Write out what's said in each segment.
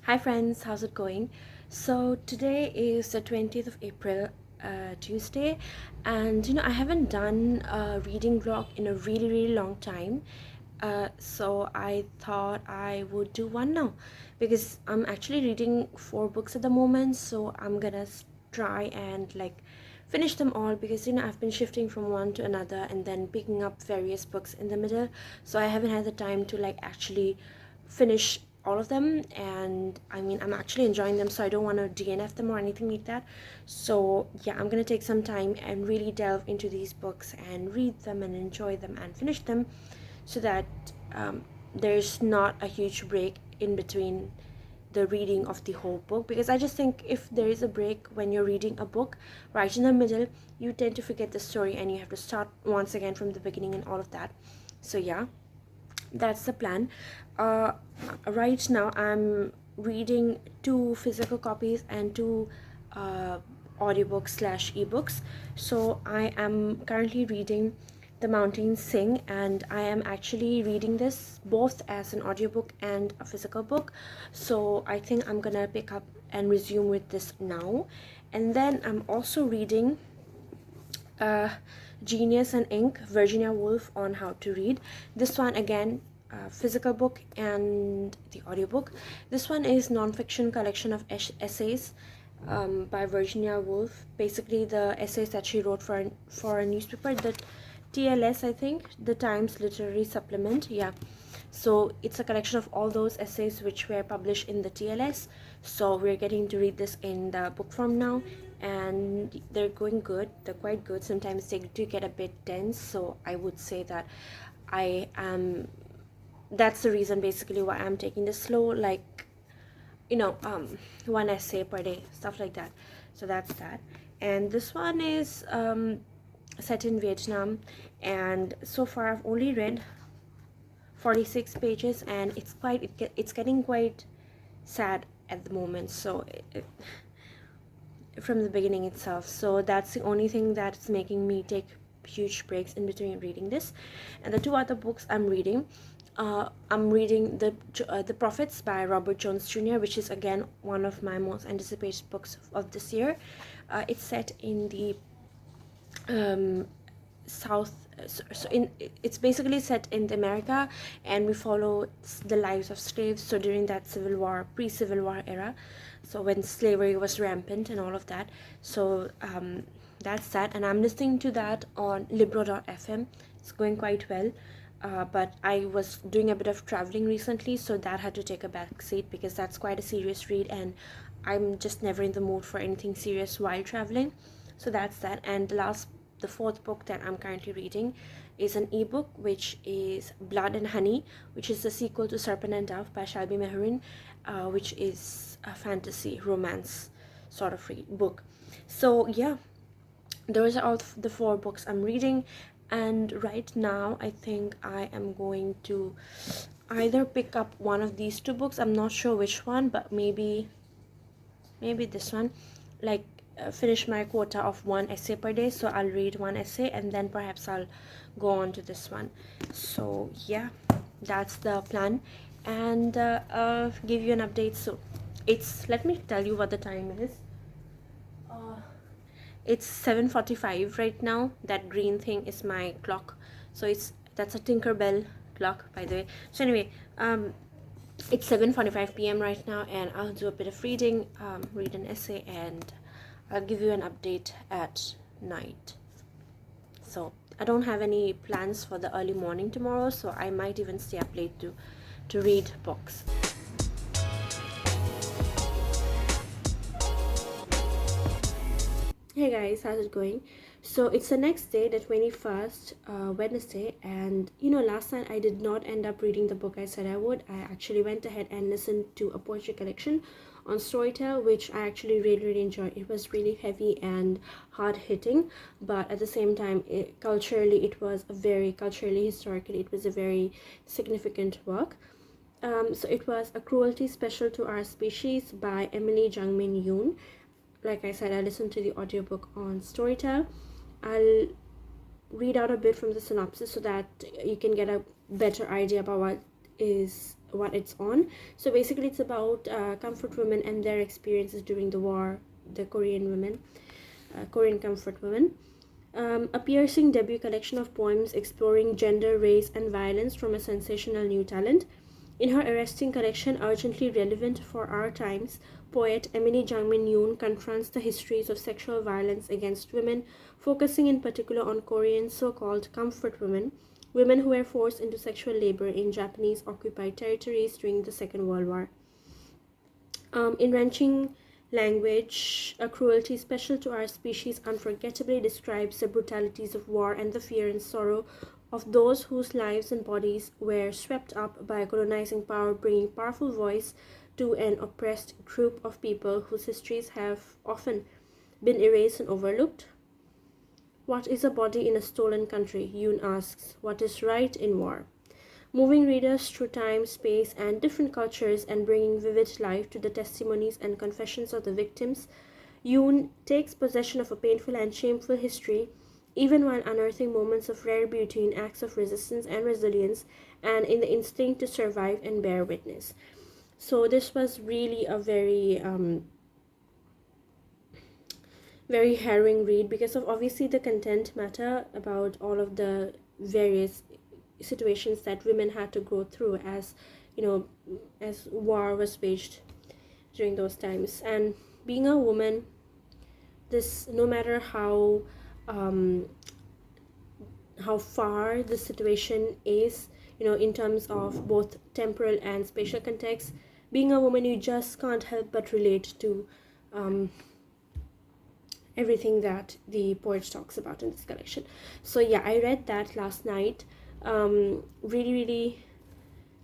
Hi friends, how's it going? So today is the 20th of April, Tuesday, and I haven't done a reading vlog in a really long time. So I thought I would do one now because I'm actually reading 4 books at the moment, so I'm gonna try and finish them all because I've been shifting from one to another and then picking up various books in the middle, so I haven't had the time to actually finish all of them. And I mean, I'm actually enjoying them, so I don't want to DNF them or anything like that. So yeah, I'm gonna take some time and really delve into these books and read them and enjoy them and finish them, so that there's not a huge break in between the reading of the whole book, because I just think if there is a break when you're reading a book right in the middle, you tend to forget the story and you have to start once again from the beginning and all of that. So yeah, that's the plan. uh, right now I'm reading 2 physical copies and 2 audiobooks slash ebooks. So I am currently reading The Mountains Sing, and I am actually reading this both as an audiobook and a physical book. So I think I'm gonna pick up and resume with this now. And then I'm also reading uh, Genius and Ink, Virginia Woolf on How to Read. This one again, physical book and the audiobook. This one is non-fiction collection of essays by Virginia Woolf. Basically, the essays that she wrote for a newspaper, the TLS, I think, the Times Literary Supplement. Yeah. So it's a collection of all those essays which were published in the TLS. So we're getting to read this in the book form now, and they're going good. They're quite good. Sometimes they do get a bit dense, so I would say that I am. That's the reason basically why I'm taking this slow, one essay per day, stuff like that. So that's that. And this one is set in Vietnam, and so far I've only read 46 pages, and it's getting quite sad at the moment. So from the beginning itself, so that's the only thing that's making me take huge breaks in between reading this. And the 2 other books I'm reading the Prophets by Robert Jones Jr., which is again one of my most anticipated books of this year. It's set in the south, it's basically set in America, and we follow the lives of slaves, so during that civil war, pre-civil war era, so when slavery was rampant and all of that. So that's that, and I'm listening to that on libro.fm. It's going quite well. But I was doing a bit of traveling recently, so that had to take a back seat because that's quite a serious read, and I'm just never in the mood for anything serious while traveling. So that's that. And the 4th book that I'm currently reading is an ebook, which is Blood and Honey, which is the sequel to Serpent and Dove by Shalby Mehurin, which is a fantasy romance sort of book. So yeah, those are all the 4 books I'm reading. And right now I think I am going to either pick up one of these 2 books. I'm not sure which one, but maybe this one, finish my quota of 1 essay per day. So I'll read 1 essay and then perhaps I'll go on to this one. So yeah, that's the plan, and give you an update soon. Let me tell you what the time is. It's 7:45 right now. That green thing is my clock, so that's a Tinkerbell clock, by the way. So anyway, it's 7:45 p.m. right now, and I'll do a bit of reading, read an essay, and I'll give you an update at night. So I don't have any plans for the early morning tomorrow, so I might even stay up late to read books. Hey guys, how's it going? So it's the next day, the 21st, Wednesday, and last night I did not end up reading the book I said I would. I actually went ahead and listened to a poetry collection on Storytel, which I actually really enjoyed. It was really heavy and hard hitting, but at the same time, culturally, historically, it was a very significant work. So it was A Cruelty Special to Our Species by Emily Jungmin Yoon. Like I said, I listened to the audiobook on Storytel. I'll read out a bit from the synopsis so that you can get a better idea about what is what it's on. So basically it's about comfort women and their experiences during the war, the Korean women, Korean comfort women. A piercing debut collection of poems exploring gender, race, and violence from a sensational new talent. In her arresting collection, urgently relevant for our times, poet Emily Jangmin Yoon confronts the histories of sexual violence against women, focusing in particular on Korean so-called comfort women, women who were forced into sexual labor in Japanese occupied territories during the Second World War. In wrenching language, a cruelty special to our species unforgettably describes the brutalities of war and the fear and sorrow of those whose lives and bodies were swept up by a colonizing power, bringing powerful voice to an oppressed group of people whose histories have often been erased and overlooked. What is a body in a stolen country? Yoon asks. What is right in war? Moving readers through time, space, and different cultures and bringing vivid life to the testimonies and confessions of the victims, Yoon takes possession of a painful and shameful history, even while unearthing moments of rare beauty in acts of resistance and resilience, and in the instinct to survive and bear witness. So this was really a very harrowing read because of obviously the content matter about all of the various situations that women had to go through as as war was waged during those times. And being a woman, this, no matter how far the situation is, in terms of both temporal and spatial context, being a woman, you just can't help but relate to everything that the poet talks about in this collection. So yeah, I read that last night. Really, really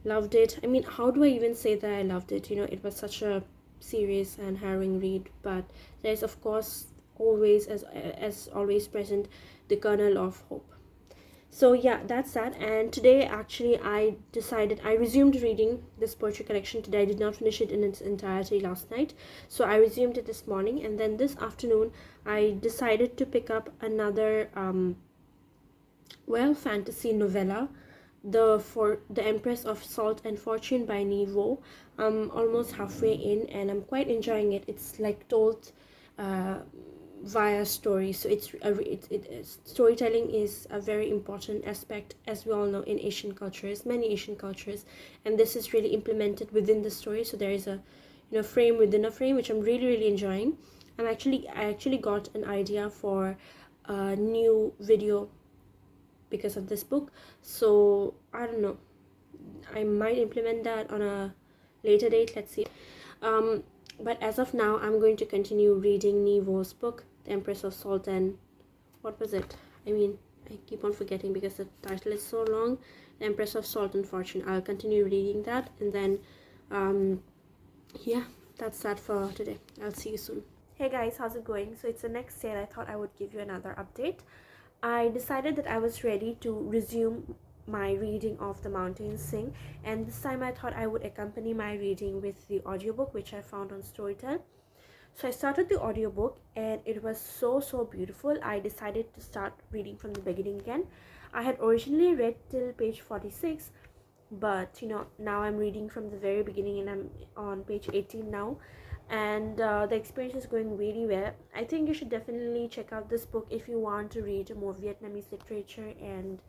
loved it. I mean, how do I even say that I loved it? It was such a serious and harrowing read, but there's of course always, as always present, the kernel of hope. So yeah, that's that. And today actually I resumed reading this poetry collection today. I did not finish it in its entirety last night, so I resumed it this morning, and then this afternoon I decided to pick up another fantasy novella, the Empress of Salt and Fortune by Nhi Vo. I'm almost halfway in and I'm quite enjoying it. It's like told via story, so storytelling is a very important aspect, as we all know, in many Asian cultures, and this is really implemented within the story. So there is a frame within a frame, which I'm really, really enjoying. I actually got an idea for a new video because of this book, so I don't know, I might implement that on a later date. Let's see. But as of now, I'm going to continue reading Nhi Vo's book, The Empress of Salt and... what was it? I mean, I keep on forgetting because the title is so long. The Empress of Salt and Fortune. I'll continue reading that, and then yeah, that's that for today. I'll see you soon. Hey guys, how's it going? So it's the next day and I thought I would give you another update. I decided that I was ready to resume my reading of The Mountains Sing, and this time I thought I would accompany my reading with the audiobook, which I found on Storytel. So I started the audiobook and it was so beautiful. I decided to start reading from the beginning again. I had originally read till page 46, but now I'm reading from the very beginning and I'm on page 18 now, and the experience is going really well. I think you should definitely check out this book if you want to read more Vietnamese literature and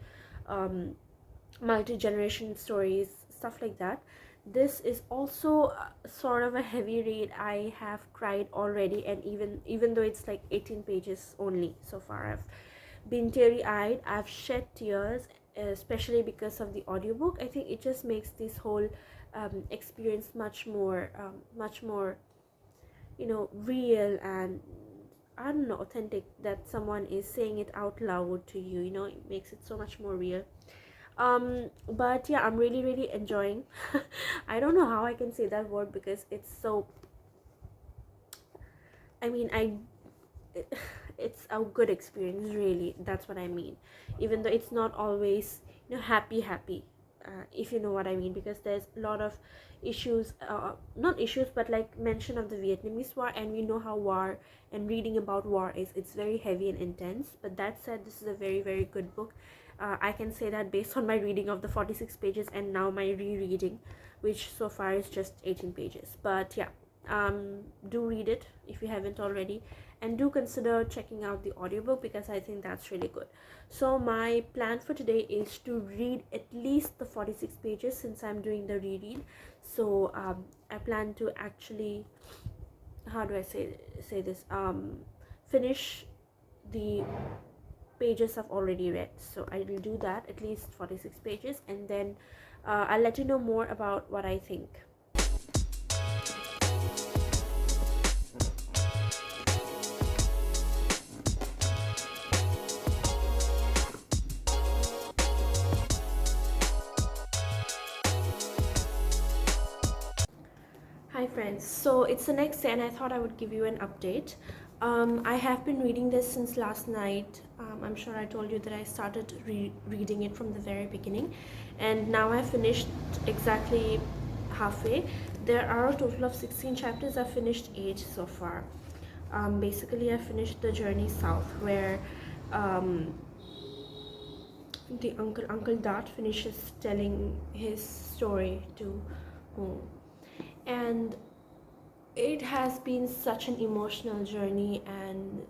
multi-generation stories, stuff like that. This is also sort of a heavy read. I have cried already, and even though it's like 18 pages only so far, I've been teary-eyed, I've shed tears, especially because of the audiobook. I think it just makes this whole experience much more real, and I don't know, authentic, that someone is saying it out loud to you. It makes it so much more real. But yeah, I'm really enjoying I don't know how I can say that word because it's so, I mean, it's a good experience, really. That's what I mean. Even though it's not always happy, if you know what I mean, because there's a lot of issues, not issues, but like mention of the Vietnamese war, and we know how war and reading about war is, it's very heavy and intense. But that said, this is a very good book. I can say that based on my reading of the 46 pages and now my rereading, which so far is just 18 pages. But yeah, do read it if you haven't already, and do consider checking out the audiobook because I think that's really good. So my plan for today is to read at least the 46 pages since I'm doing the reread. So I plan to actually, how do I say this, finish the pages I've already read. So I will do that, at least 46 pages, and then I'll let you know more about what I think. Hi friends, so it's the next day and I thought I would give you an update. I have been reading this since last night. I'm sure I told you that I started reading it from the very beginning, and now I finished exactly halfway. There are a total of 16 chapters. I've finished 8 so far. Basically, I finished the journey south where um, the Uncle Dart finishes telling his story to home, and it has been such an emotional journey, and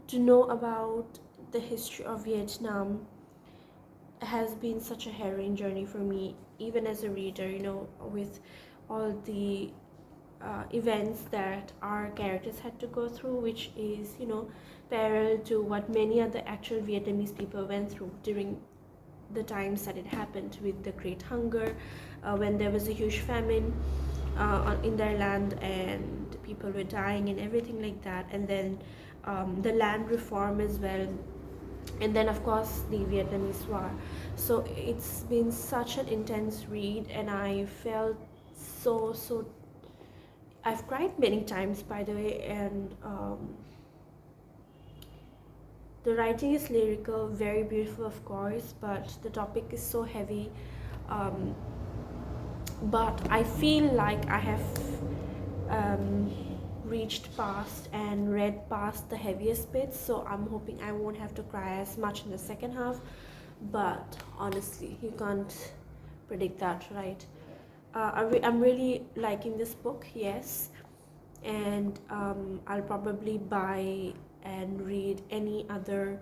to know about the history of Vietnam has been such a harrowing journey for me, even as a reader, with all the events that our characters had to go through, which is, parallel to what many other actual Vietnamese people went through during the times that it happened, with the Great Hunger, when there was a huge famine in their land and people were dying and everything like that, and then the land reform as well, and then of course the Vietnamese War. So it's been such an intense read, and I felt so I've cried many times, by the way, and the writing is lyrical, very beautiful, of course, but the topic is so heavy. Um, but I feel like I have um, reached past and read past the heaviest bits, so I'm hoping I won't have to cry as much in the second half. But honestly, you can't predict that, right? I'm really liking this book, yes, and I'll probably buy and read any other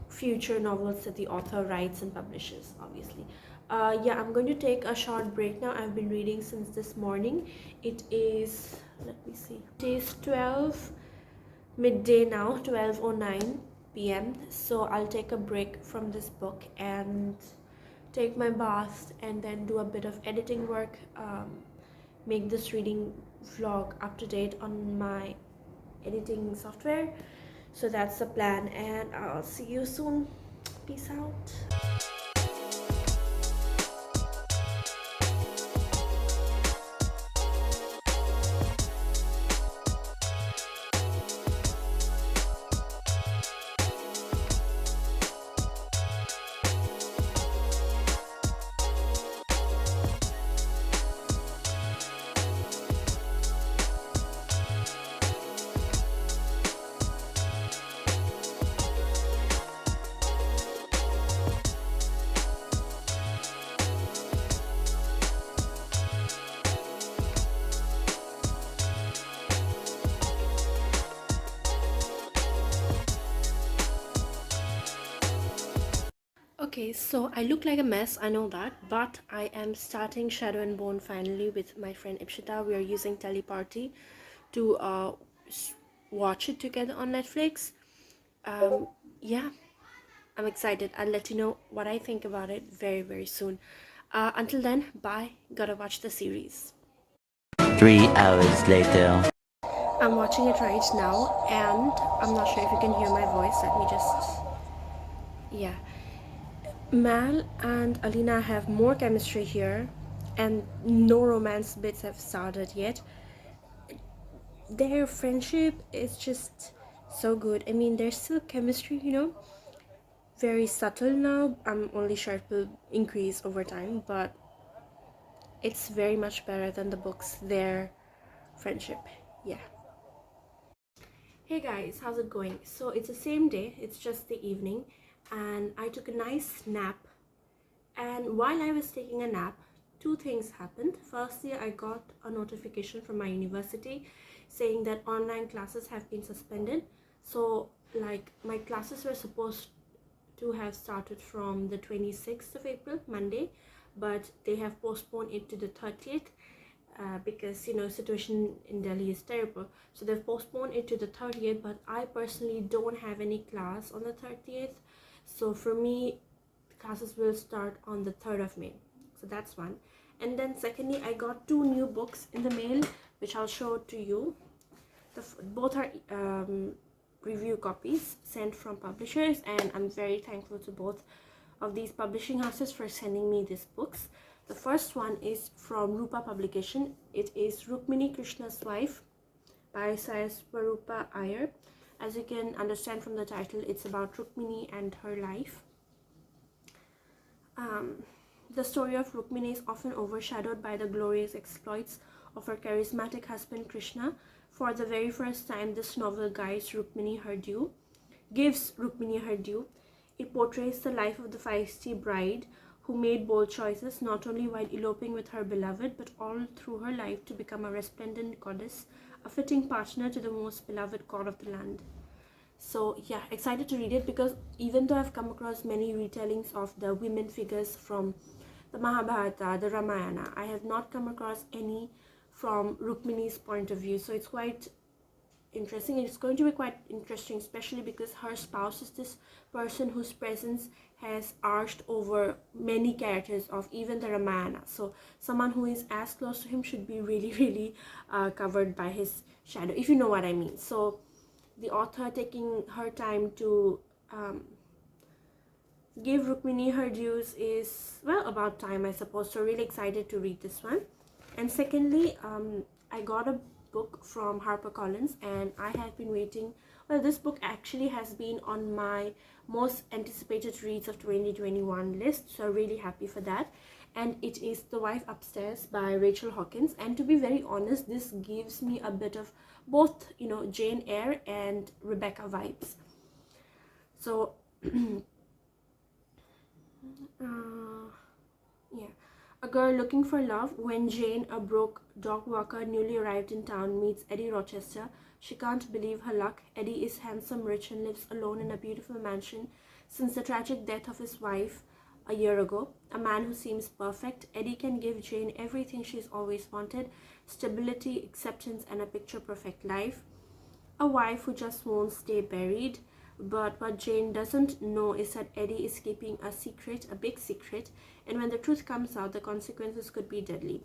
future novels that the author writes and publishes, obviously. Yeah, I'm going to take a short break now. I've been reading since this morning. It is, let me see, it is 12 midday now, 12:09 p.m. So I'll take a break from this book and take my bath and then do a bit of editing work, make this reading vlog up to date on my editing software. So that's the plan, and I'll see you soon. Peace out. Okay, so I look like a mess, I know that, but I am starting Shadow and Bone finally with my friend Ipshita. We are using Teleparty to watch it together on Netflix. Yeah, I'm excited. I'll let you know what I think about it very soon. Until then, bye. Gotta watch the series. 3 hours later. I'm watching it right now, and I'm not sure if you can hear my voice. Let me just. Yeah. Mal and Alina have more chemistry here, and no romance bits have started yet. Their friendship is just so good. I mean, there's still chemistry, very subtle now. I'm only sure it will increase over time, but it's very much better than the books, their friendship. Yeah. Hey guys, how's it going? So it's the same day, it's just the evening. and I took a nice nap. And while I was taking a nap, two things happened. Firstly, I got a notification from my university saying that online classes have been suspended. So, like, my classes were supposed to have started from the 26th of April, Monday, but they have postponed it to the 30th because situation in Delhi is terrible. So they've postponed it to the 30th, but I personally don't have any class on the 30th. So for me, classes will start on the 3rd of May. So that's one. And then secondly, I got two new books in the mail, which I'll show to you. Both are review copies sent from publishers, and I'm very thankful to both of these publishing houses for sending me these books. The first one is from Rupa Publication. It is Rukmini Krishna's Wife by Swarupa Iyer. As you can understand from the title, it's about Rukmini and her life. The story of Rukmini is often overshadowed by the glorious exploits of her charismatic husband Krishna. For the very first time, this novel gives Rukmini her due. It portrays the life of the feisty bride who made bold choices not only while eloping with her beloved, but all through her life to become a resplendent goddess, a fitting partner to the most beloved god of the land. So yeah, excited to read it, because even though I've come across many retellings of the women figures from the Mahabharata, the Ramayana, I have not come across any from Rukmini's point of view. So it's quite interesting. It's going to be quite interesting, especially because her spouse is this person whose presence has arched over many characters of even the Ramayana. So someone who is as close to him should be really covered by his shadow, if you know what I mean. So the author taking her time to give Rukmini her dues is, well, about time, I suppose. So really excited to read this one. And secondly, I got a book from HarperCollins, and I have been waiting. Well, this book actually has been on my most anticipated reads of 2021 list, so really happy for that. And it is The Wife Upstairs by Rachel Hawkins. And to be very honest, this gives me a bit of both, Jane Eyre and Rebecca vibes. So yeah, a girl looking for love. When Jane, a broke dog walker newly arrived in town, meets Eddie Rochester, she can't believe her luck. Eddie is handsome, rich, and lives alone in a beautiful mansion since the tragic death of his wife a year ago. A man who seems perfect, Eddie can give Jane everything she's always wanted: stability, acceptance, and a picture-perfect life. A wife who just won't stay buried. But what Jane doesn't know is that Eddie is keeping a secret, a big secret, and when the truth comes out, the consequences could be deadly.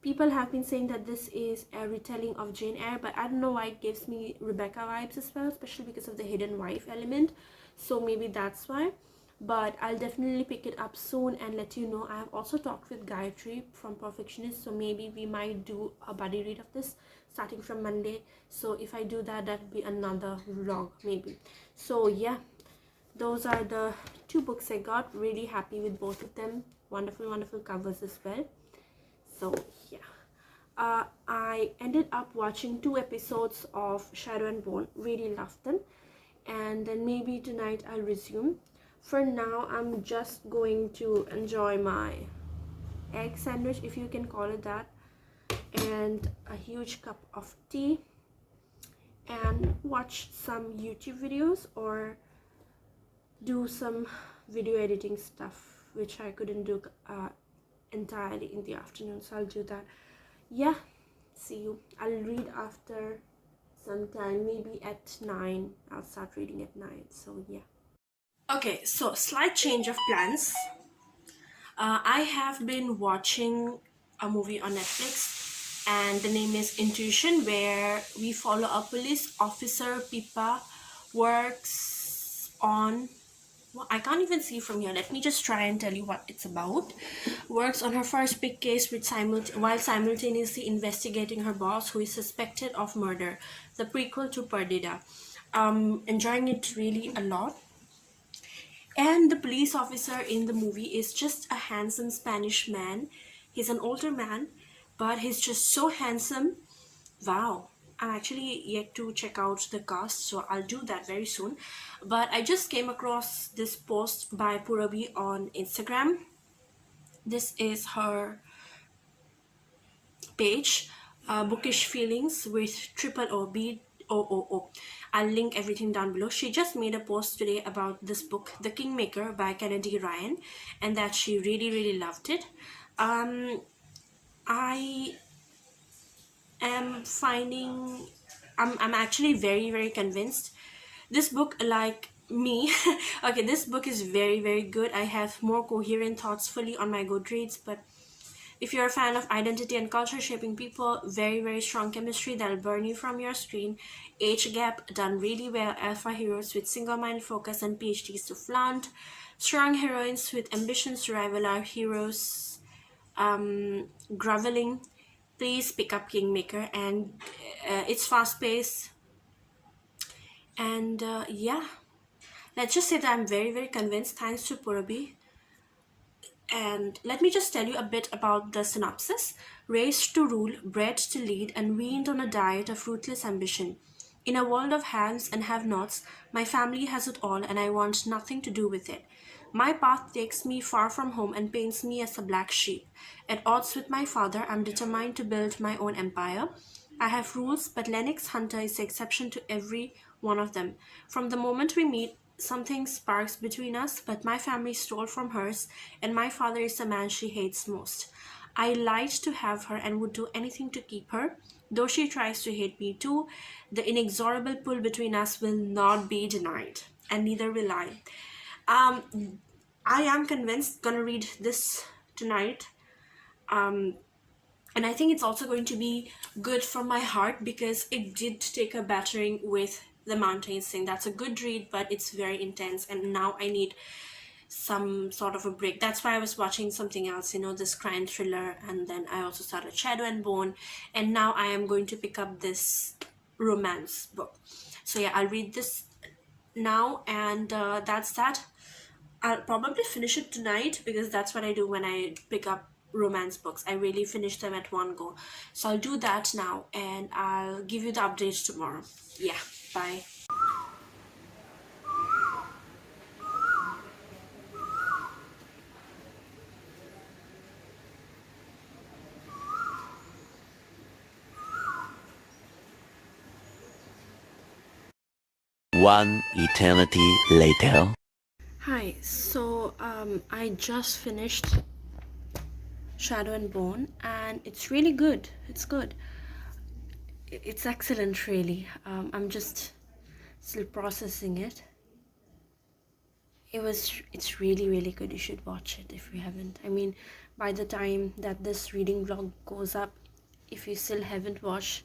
People have been saying that this is a retelling of Jane Eyre, but I don't know why it gives me Rebecca vibes as well, especially because of the hidden wife element. So maybe that's why. But I'll definitely pick it up soon and let you know. I have also talked with Gayatri from Perfectionist, so maybe we might do a buddy read of this starting from Monday. So if I do that, that'll be another vlog maybe. So yeah, those are the two books I got. Really happy with both of them. Wonderful covers as well. So yeah, I ended up watching 2 episodes of Shadow and Bone. Really loved them, and then maybe tonight I'll resume. For now, I'm just going to enjoy my egg sandwich, if you can call it that, and a huge cup of tea, and watch some YouTube videos or do some video editing stuff, which I couldn't do entirely in the afternoon. So I'll do that. Yeah, see you. I'll read after some time, maybe at 9. I'll start reading at 9. So yeah. Okay, so slight change of plans. I have been watching a movie on Netflix, and the name is Intuition, where we follow a police officer. Pippa works on, well, I can't even see from here. Let me just try and tell you what it's about. Works on her first big case while simultaneously investigating her boss, who is suspected of murder. The prequel to Perdida. Enjoying it really a lot. And the police officer in the movie is just a handsome Spanish man. He's an older man, but he's just so handsome. Wow. I'm actually yet to check out the cast, so I'll do that very soon. But I just came across this post by Purabi on Instagram. This is her page, Bookish Feelings with triple O B O O O. I'll link everything down below. She just made a post today about this book, The Kingmaker by Kennedy Ryan, and that she really, really loved it. I am finding, I'm actually very, very convinced. This book, like me, okay, this book is very, very good. I have more coherent thoughts fully on my Goodreads, but if you're a fan of identity and culture shaping people, very, very strong chemistry that'll burn you from your screen. Age gap done really well. Alpha heroes with single mind focus and PhDs to flaunt. Strong heroines with ambitions to rival our heroes. Groveling. Please pick up Kingmaker, and it's fast paced. And yeah, let's just say that I'm very, very convinced thanks to Purabi. And let me just tell you a bit about the synopsis. Raised to rule, bred to lead, and weaned on a diet of ruthless ambition. In a world of haves and have nots, my family has it all and I want nothing to do with it. My path takes me far from home and paints me as a black sheep. At odds with my father, I'm determined to build my own empire. I have rules, but Lennox Hunter is the exception to every one of them. From the moment we meet, something sparks between us, but my family stole from hers, and my father is the man she hates most. I lied to have her and would do anything to keep her. Though she tries to hate me too, the inexorable pull between us will not be denied, and neither will I. I am convinced, gonna read this tonight. And I think it's also going to be good for my heart because it did take a battering with the mountains thing. That's a good read, but it's very intense, and now I need some sort of a break. That's why I was watching something else, this crime thriller, and then I also started Shadow and Bone, and now I am going to pick up this romance book. So yeah, I'll read this now, and that's that. I'll probably finish it tonight because that's what I do when I pick up romance books. I really finish them at one go. So I'll do that now and I'll give you the updates tomorrow. Yeah, bye. One eternity later. Hi, so I just finished Shadow and Bone and it's really good. It's good. It's excellent, really. I'm just still processing it. It's really, really good. You should watch it if you haven't. I mean, by the time that this reading vlog goes up, if you still haven't watched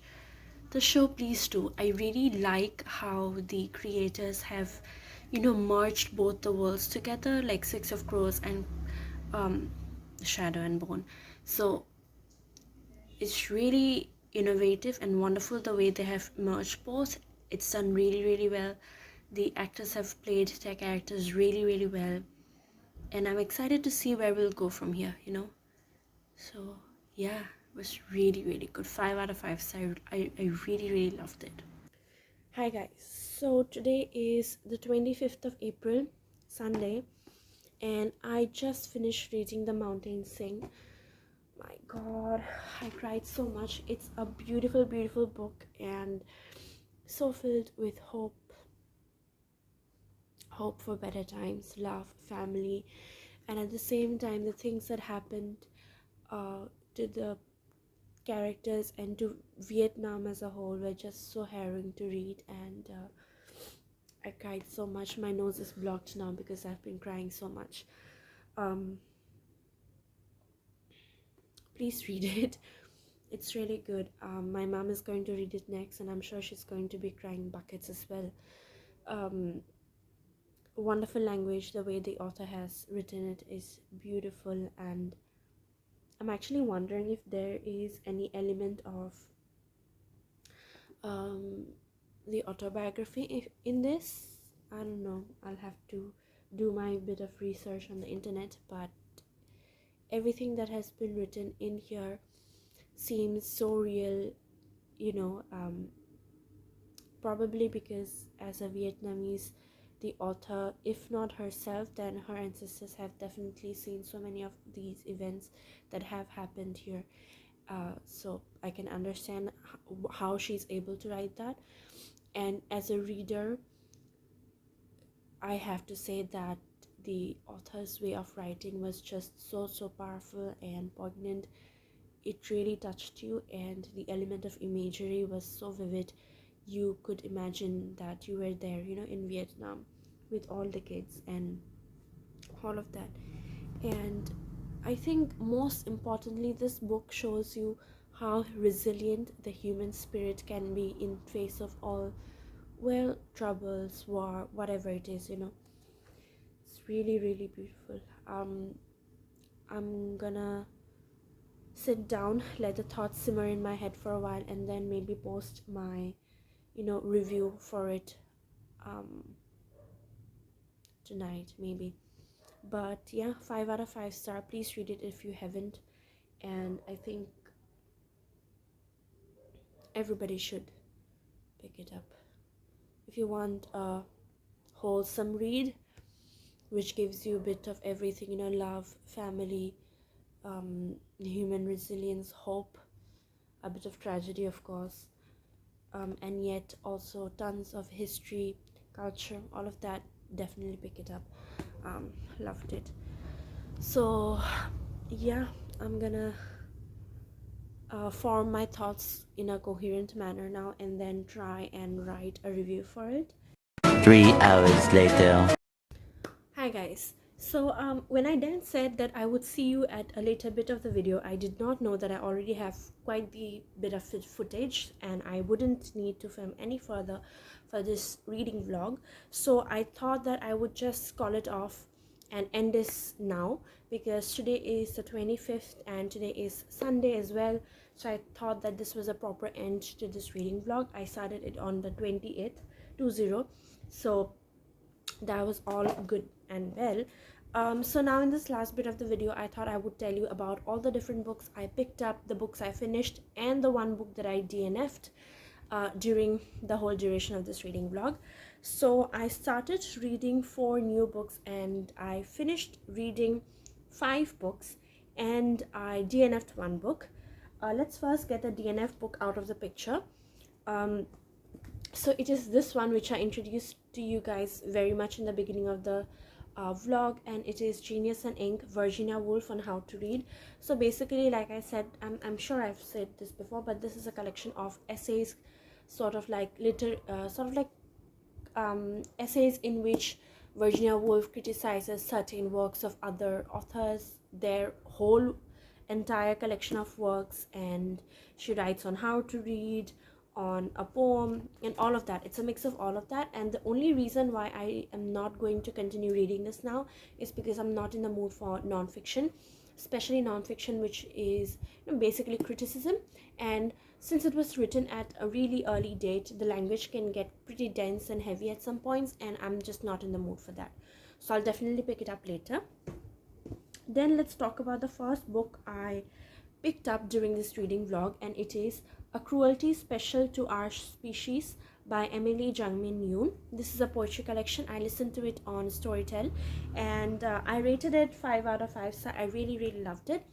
the show, please do. I really like how the creators have merged both the worlds together, like Six of Crows and um Shadow and Bone. So it's really innovative and wonderful the way they have merged both. It's done really, really well. The actors have played their characters really, really well, and I'm excited to see where we'll go from here. So yeah, it was really, really good. 5 out of 5 stars. I really, really loved it. Hi guys. So today is the 25th of April, Sunday, and I just finished reading The Mountains Sing. My god, I cried so much. It's a beautiful, beautiful book and so filled with hope for better times, love, family, and at the same time the things that happened to the characters and to Vietnam as a whole were just so harrowing to read, and I cried so much. My nose is blocked now because I've been crying so much. um please read it. It's really good. My mom is going to read it next and I'm sure she's going to be crying buckets as well. um Wonderful language. The way the author has written it is beautiful, and I'm actually wondering if there is any element of um, the autobiography in this. I don't know. I'll have to do my bit of research on the internet, but everything that has been written in here seems so real. probably because as a Vietnamese, the author, if not herself, then her ancestors have definitely seen so many of these events that have happened here. So I can understand how she's able to write that. And as a reader, I have to say that the author's way of writing was just so powerful and poignant. It really touched you, and the element of imagery was so vivid. You could imagine that you were there, in Vietnam with all the kids and all of that. And I think most importantly, this book shows you how resilient the human spirit can be in face of all, well, troubles, war, whatever it is. It's really beautiful. I'm gonna sit down, let the thoughts simmer in my head for a while, and then maybe post my review for it um tonight maybe. But yeah, 5 out of 5 star. Please read it if you haven't. And I think everybody should pick it up if you want a wholesome read which gives you a bit of everything, love, family, human resilience, hope, a bit of tragedy, of course, and yet also tons of history, culture, all of that. Definitely pick it up. Loved it. So yeah, I'm gonna form my thoughts in a coherent manner now, and then try and write a review for it. 3 hours later. Hi guys. So when I then said that I would see you at a later bit of the video, I did not know that I already have quite the bit of footage and I wouldn't need to film any further for this reading vlog. So I thought that I would just call it off and end this now, because today is the 25th and today is Sunday as well. So I thought that this was a proper end to this reading vlog. I started it on the 28th, 20. So that was all good and well. So now in this last bit of the video, I thought I would tell you about all the different books I picked up, the books I finished, and the one book that I DNF'd during the whole duration of this reading vlog. So I started reading 4 new books and I finished reading 5 books, and I DNF'd 1 book. Let's first get the DNF book out of the picture. So it is this one which I introduced to you guys very much in the beginning of the vlog, and it is Genius and Ink, Virginia Woolf, on How to Read. So basically, like I said, I'm sure I've said this before, but this is a collection of essays, sort of like essays in which Virginia Woolf criticizes certain works of other authors, their whole entire collection of works, and she writes on how to read, on a poem, and all of that. It's a mix of all of that, and the only reason why I am not going to continue reading this now is because I'm not in the mood for non-fiction, especially non-fiction which is basically criticism. And since it was written at a really early date, the language can get pretty dense and heavy at some points, and I'm just not in the mood for that. So I'll definitely pick it up later. Then let's talk about the first book I picked up during this reading vlog, and it is A Cruelty Special to Our Species by Emily Jungmin Yoon. This is a poetry collection. I listened to it on Storytel, and I rated it 5 out of 5. So I really loved it,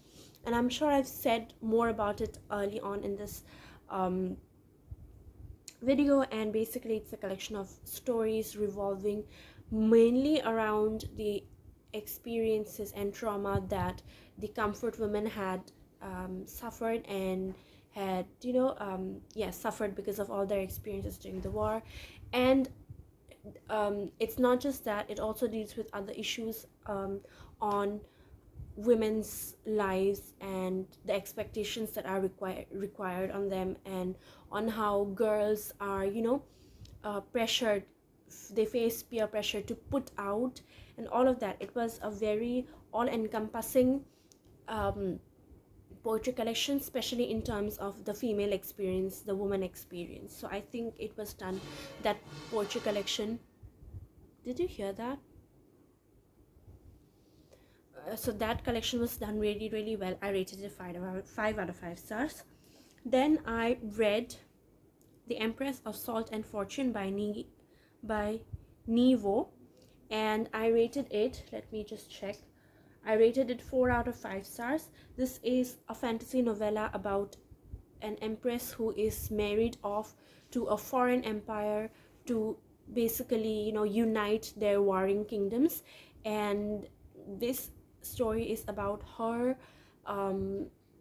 and I'm sure I've said more about it early on in this video. And basically it's a collection of stories revolving mainly around the experiences and trauma that the comfort women had suffered and had suffered because of all their experiences during the war. And it's not just that, it also deals with other issues on women's lives and the expectations that are required on them, and on how girls are pressured, they face peer pressure to put out, and all of that. It was a very all-encompassing poetry collection, especially in terms of the female experience, the woman experience. So I think it was done, that poetry collection, did you hear that? So that collection was done really well. I rated it 5 out of 5 stars. Then I read The Empress of Salt and Fortune by Nevo, and I rated it, let me just check, I rated it 4 out of 5 stars. This is a fantasy novella about an empress who is married off to a foreign empire to basically, unite their warring kingdoms. And this story is about her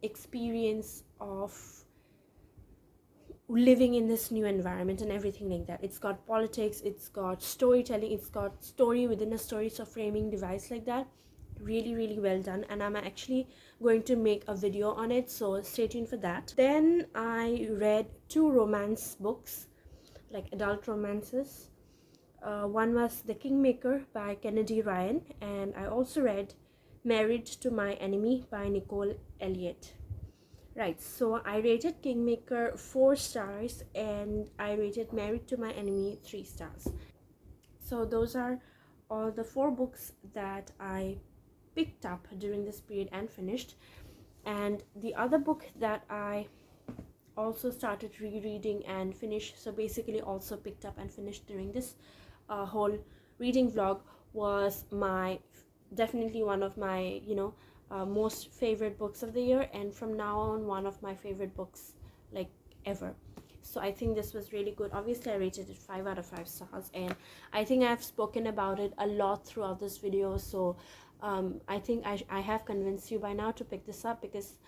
experience of living in this new environment and everything like that. It's got politics, it's got storytelling, it's got story within a story, so framing device like that. Really, really well done, and I'm actually going to make a video on it, so stay tuned for that. Then I read 2 romance books, like adult romances. One was The Kingmaker by Kennedy Ryan, and I also read Married to My Enemy by Nicole Elliott. Right, so I rated Kingmaker 4 stars and I rated Married to My Enemy 3 stars. So those are all the 4 books that I picked up during this period and finished. And the other book that I also started rereading and finished, so basically also picked up and finished during this whole reading vlog, was definitely one of my most favorite books of the year, and from now on one of my favorite books like ever. So I think this was really good. Obviously I rated it 5 out of 5 stars, and I think I've spoken about it a lot throughout this video, so I think I have convinced you by now to pick this up, because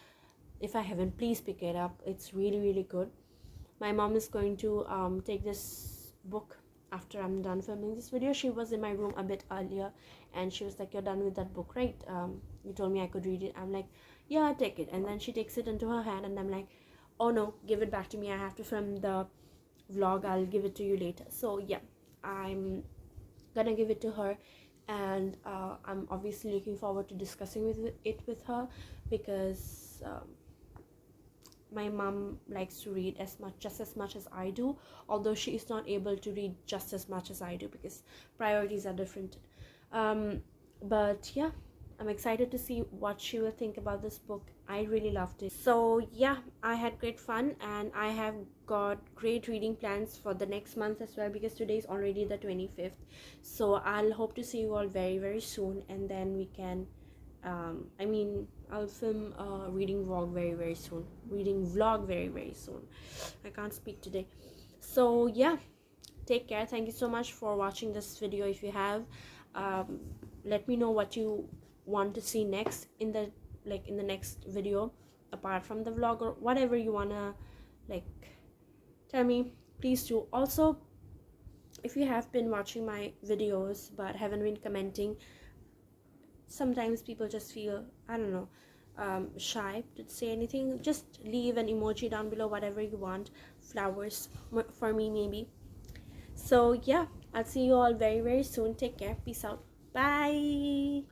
if I haven't, please pick it up. It's really, really good. My mom is going to take this book after I'm done filming this video. She was in my room a bit earlier and she was like, "You're done with that book, right? You told me I could read it." I'm like, "Yeah, take it." And then she takes it into her hand and I'm like, "Oh no, give it back to me. I have to film the vlog. I'll give it to you later." So yeah, I'm gonna give it to her, and I'm obviously looking forward to discussing it with her, because my mom likes to read just as much as I do, although she is not able to read just as much as I do because priorities are different. But yeah, I'm excited to see what she will think about this book. I really loved it. So yeah, I had great fun, and I have got great reading plans for the next month as well, because today is already the 25th. So I'll hope to see you all very, very soon, and then we can I'll film a reading vlog very, very soon. I can't speak today. So yeah, take care. Thank you so much for watching this video. If you have, let me know what you want to see next in the next video, apart from the vlog, or whatever you wanna tell me. Please do. Also, if you have been watching my videos but haven't been commenting, sometimes people just feel, I don't know, shy to say anything. Just leave an emoji down below, whatever you want. Flowers for me, maybe. So yeah, I'll see you all very, very soon. Take care. Peace out. Bye.